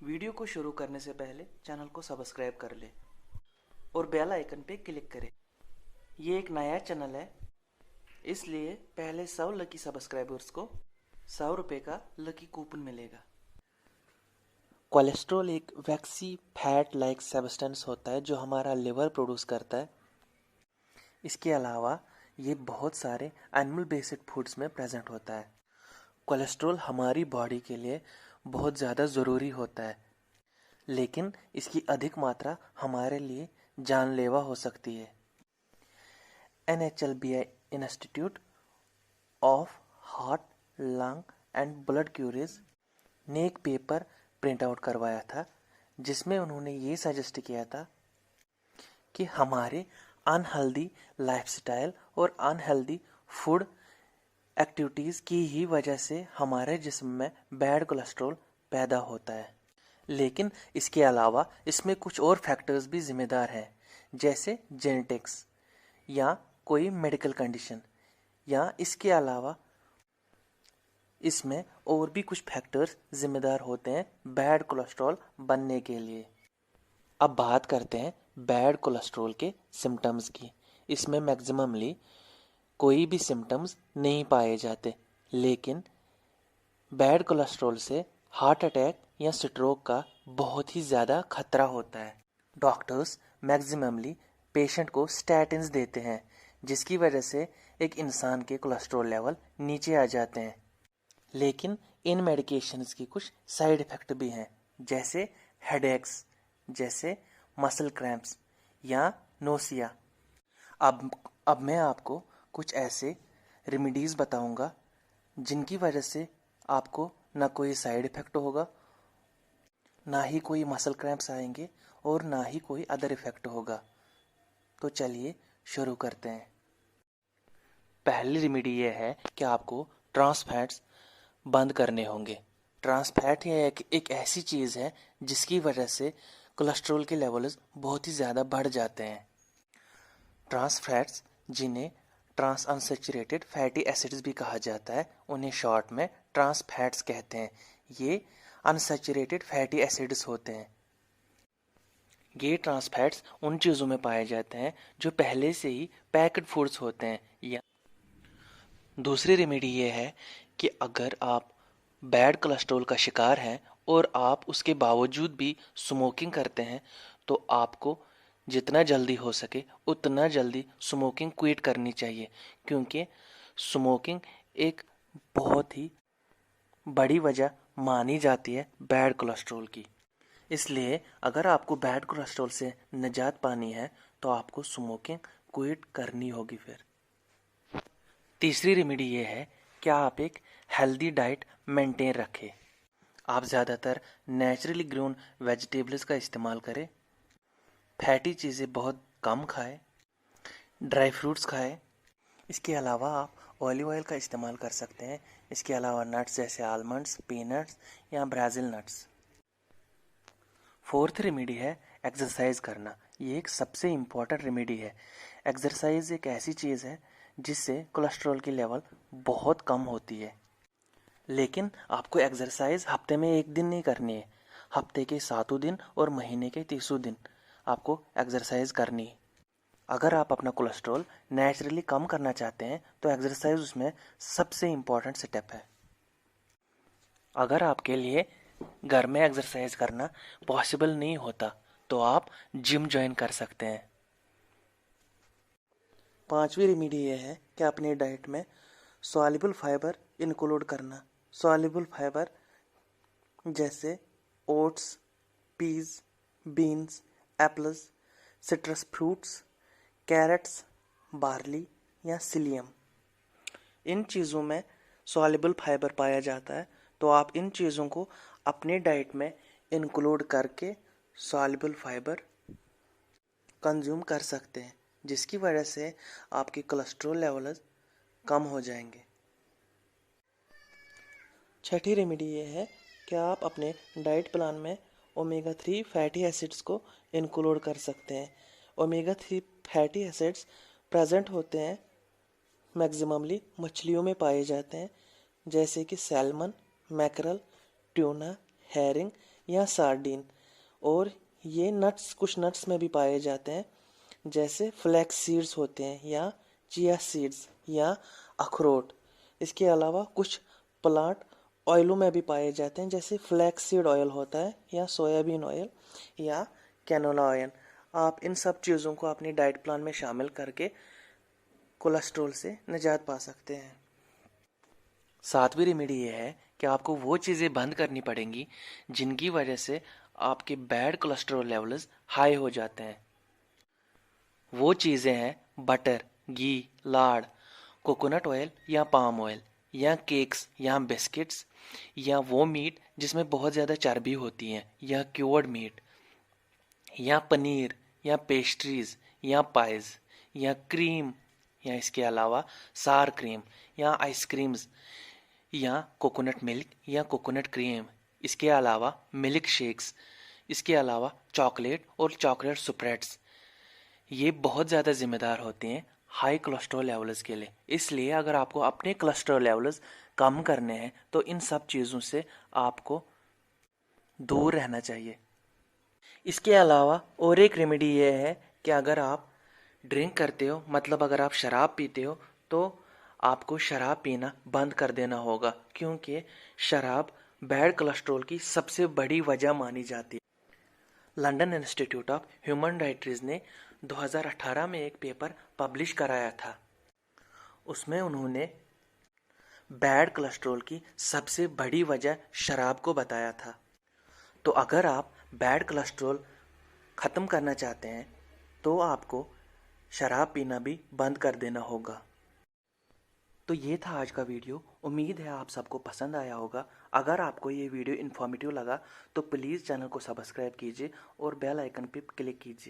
Video को शुरू करने से पहले चैनल को सब्सक्राइब कर ले और बेल आइकन पे क्लिक करें। ये एक नया चैनल है, इसलिए पहले 100 लकी सब्सक्राइबर्स को 100 रुपये का लकी कूपन मिलेगा। कोलेस्ट्रॉल एक वैक्सी फैट लाइक सब्सटेंस होता है जो हमारा लिवर प्रोड्यूस करता है। इसके अलावा ये बहुत सारे एनिमल बेस्ड फूड्स में प्रेजेंट होता है। कोलेस्ट्रॉल हमारी बॉडी के लिए बहुत ज़्यादा ज़रूरी होता है, लेकिन इसकी अधिक मात्रा हमारे लिए जानलेवा हो सकती है। NHLBI institute of heart, lung and blood क्यूरीज ने एक पेपर प्रिंट आउट करवाया था जिसमें उन्होंने ये सजेस्ट किया था कि हमारे अनहेल्दी लाइफस्टाइल और अनहेल्दी फूड एक्टिविटीज़ की ही वजह से हमारे जिस्म में बैड कोलेस्ट्रॉल पैदा होता है। लेकिन इसके अलावा इसमें कुछ और फैक्टर्स भी जिम्मेदार हैं, जैसे जेनेटिक्स या कोई मेडिकल कंडीशन, या इसके अलावा इसमें और भी कुछ फैक्टर्स जिम्मेदार होते हैं बैड कोलेस्ट्रॉल बनने के लिए। अब बात करते हैं बैड कोलेस्ट्रॉल के सिम्टम्स की। इसमें मैक्सिममली कोई भी सिम्टम्स नहीं पाए जाते, लेकिन बैड कोलेस्ट्रॉल से हार्ट अटैक या स्ट्रोक का बहुत ही ज़्यादा खतरा होता है। डॉक्टर्स मैक्सिममली पेशेंट को स्टैटिन्स देते हैं, जिसकी वजह से एक इंसान के कोलेस्ट्रॉल लेवल नीचे आ जाते हैं। लेकिन इन मेडिकेशंस की कुछ साइड इफ़ेक्ट भी हैं, जैसे हेडेक्स, जैसे मसल क्रैम्प्स या नोसिया। अब मैं आपको कुछ ऐसे रेमेडीज़ बताऊंगा जिनकी वजह से आपको ना कोई साइड इफ़ेक्ट होगा, ना ही कोई मसल क्रैम्प्स आएंगे और ना ही कोई अदर इफ़ेक्ट होगा। तो चलिए शुरू करते हैं। पहली रेमेडी ये है कि आपको ट्रांस फैट्स बंद करने होंगे। ट्रांस फैट ये एक ऐसी चीज़ है जिसकी वजह से कोलेस्ट्रॉल के लेवल्स बहुत ही ज़्यादा बढ़ जाते हैं। ट्रांस फैट्स, जिन्हें ट्रांस अनसैचुरेटेड फैटी एसिड्स भी कहा जाता है, उन्हें शॉर्ट में ट्रांस फैट्स कहते हैं। ये अनसैचुरेटेड फैटी एसिड्स होते हैं। ये ट्रांस फैट्स उन चीज़ों में पाए जाते हैं जो पहले से ही पैक्ड फूड्स होते हैं। या दूसरी रेमेडी ये है कि अगर आप बैड कोलेस्ट्रॉल का शिकार हैं और आप उसके बावजूद भी स्मोकिंग करते हैं, तो आपको जितना जल्दी हो सके उतना जल्दी स्मोकिंग क्विट करनी चाहिए, क्योंकि स्मोकिंग एक बहुत ही बड़ी वजह मानी जाती है बैड कोलेस्ट्रॉल की। इसलिए अगर आपको बैड कोलेस्ट्रॉल से निजात पानी है तो आपको स्मोकिंग क्विट करनी होगी। फिर तीसरी रेमेडी ये है कि आप एक हेल्दी डाइट मेंटेन रखें। आप ज़्यादातर नेचुरली ग्रोन वेजिटेबल्स का इस्तेमाल करें, फैटी चीज़ें बहुत कम खाएं, ड्राई फ्रूट्स खाएं। इसके अलावा आप ऑलिव ऑयल का इस्तेमाल कर सकते हैं। इसके अलावा नट्स जैसे आलमंड्स, पीनट्स या ब्राज़िल नट्स। फोर्थ रेमेडी है एक्सरसाइज करना। ये एक सबसे इम्पॉर्टेंट रेमेडी है। एक्सरसाइज एक ऐसी चीज़ है जिससे कोलेस्ट्रॉल की लेवल बहुत कम होती है। लेकिन आपको एक्सरसाइज हफ्ते में एक दिन नहीं करनी है, हफ्ते के 7 दिन और महीने के 30 दिन आपको एक्सरसाइज करनी है। अगर आप अपना कोलेस्ट्रॉल नेचुरली कम करना चाहते हैं तो एक्सरसाइज उसमें सबसे इम्पॉर्टेंट स्टेप है। अगर आपके लिए घर में एक्सरसाइज करना पॉसिबल नहीं होता तो आप जिम ज्वाइन कर सकते हैं। पांचवी रेमेडी ये है कि अपनी डाइट में सॉल्युबल फाइबर इंक्लूड करना। सॉल्युबल फाइबर जैसे oats, peas, beans, apples, citrus fruits, carrots, barley या सिलियम, इन चीज़ों में सॉल्युबल फाइबर पाया जाता है। तो आप इन चीज़ों को अपने डाइट में इंक्लूड करके सॉल्युबल फाइबर कंज्यूम कर सकते हैं, जिसकी वजह से आपके कोलेस्ट्रॉल लेवल कम हो जाएंगे। छठी रेमेडी ये है कि आप अपने डाइट प्लान में ओमेगा 3 फैटी एसिड्स को इंक्लूड कर सकते हैं। ओमेगा 3 फैटी एसिड्स प्रेजेंट होते हैं, मैक्सिममली मछलियों में पाए जाते हैं, जैसे कि सैल्मन, मैकरल, ट्यूना, हेरिंग या सार्डिन। और ये नट्स कुछ नट्स में भी पाए जाते हैं, जैसे फ्लैक्स सीड्स होते हैं या चिया सीड्स या अखरोट। इसके अलावा कुछ प्लांट ऑयलों में भी पाए जाते हैं, जैसे फ्लैक्स सीड ऑयल होता है या सोयाबीन ऑयल या कैनोला ऑयल। आप इन सब चीज़ों को अपनी डाइट प्लान में शामिल करके कोलेस्ट्रॉल से निजात पा सकते हैं। सातवीं रेमेडी ये है कि आपको वो चीज़ें बंद करनी पड़ेंगी जिनकी वजह से आपके बैड कोलेस्ट्रॉल लेवल्स हाई हो जाते हैं। वो चीज़ें हैं बटर, घी, लाड़, कोकोनट ऑयल या पाम ऑयल, या केक्स या बिस्किट्स, या वो मीट जिसमें बहुत ज़्यादा चर्बी होती है, या क्योर्ड मीट, या पनीर, या पेस्ट्रीज, या पाइज, या क्रीम, या इसके अलावा सार क्रीम या आइसक्रीम्स, या कोकोनट मिल्क या कोकोनट क्रीम, इसके अलावा मिल्क शेक्स, इसके अलावा चॉकलेट और चॉकलेट स्प्रेड्स। ये बहुत ज़्यादा जिम्मेदार होते हैं हाई कोलेस्ट्रॉल लेवल्स के लिए। इसलिए अगर आपको अपने कोलेस्ट्रॉल लेवल्स कम करने हैं तो इन सब चीज़ों से आपको दूर रहना चाहिए। इसके अलावा और एक रेमेडी ये है कि अगर आप ड्रिंक करते हो, मतलब अगर आप शराब पीते हो, तो आपको शराब पीना बंद कर देना होगा, क्योंकि शराब बैड कोलेस्ट्रॉल की सबसे बड़ी वजह मानी जाती है। लंदन इंस्टीट्यूट ऑफ ह्यूमन डाइट्रीज ने 2018 में एक पेपर पब्लिश कराया था। उसमें उन्होंने बैड कोलेस्ट्रॉल की सबसे बड़ी वजह शराब को बताया था। तो अगर आप बैड कोलेस्ट्रॉल ख़त्म करना चाहते हैं तो आपको शराब पीना भी बंद कर देना होगा। तो ये था आज का वीडियो। उम्मीद है आप सबको पसंद आया होगा। अगर आपको ये वीडियो इन्फॉर्मेटिव लगा तो प्लीज़ चैनल को सब्सक्राइब कीजिए और बेल आइकन पर क्लिक कीजिए।